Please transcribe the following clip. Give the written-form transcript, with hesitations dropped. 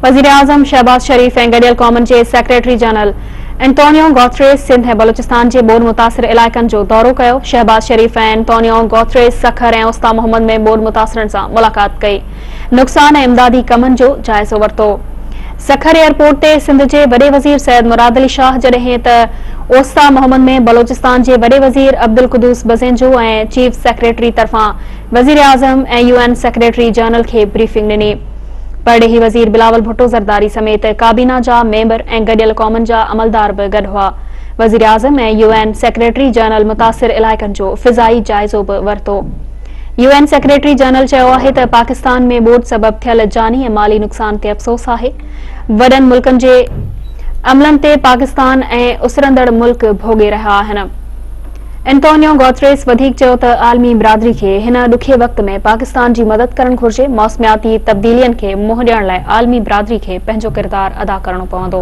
वज़ीर-ए-आज़म शहबाज शरीफ ऐं गडियल क़ौमुनि जे secretary general Antonio Guterres Sindh ऐं बलूचिस्तान जे ॿोॾ मुतासिर इलाइक़नि जो दौरो कयो। शहबाज शरीफ ऐं एंटोनियो गुतेरेस सखर ऐं उस्ता मोहम्मद में ॿोॾ मुतासिरनि सां मुलाक़ात कई। नुक़सान ऐं इमदादी कमनि जो जाइज़ो वरितो। सखर एयरपोर्ट ते सिंध जे वॾे वज़ीर सैयद मुराद अली शाह जॾहिं त ओस्ता मोहम्मद में बलूचिस्तान जे वॾे वज़ीर अब्दुल कुदूस बज़ेंजो ऐं चीफ सेक्रेटरी तरफ़ां वज़ीर-ए-आज़म ऐं UN सेक्रेटरी जनरल खे ब्रीफिंग ॾिनी। परडेही वज़ीर बिलावल भुट्टो ज़रदारी समेत काबीना जा मेंबर ऐं गडियल क़ौमुनि जा अमलदार बि गॾु हुआ। वज़ीर-ए-आज़म ऐं UN सेक्रेटरी जनरल मुतासिर इलाइक़नि जो फ़िज़ाई जाइज़ो बि वरितो। UN सेक्रेटरी जनरल चयो आहे त पाकिस्तान में ॿोॾ सबबि थियल जानी ऐं माली नुक़सान ते अफ़सोस आहे। वॾनि मुल्कनि जे अमलनि ते पाकिस्तान ऐं उसरंदड़ मुल्क भोॻे रहिया आहिनि। एंटोनियो गुतेरेस वधीक चयो त आलमी बिरादरी खे हिन ॾुखे वक़्त में पाकिस्तान जी मदद करणु घुर्जे। मौसमियाती तब्दीलियुनि खे मुंहुं ॾियण लाइ आलमी बिरादरी खे पंहिंजो किरदारु अदा करणो पवंदो।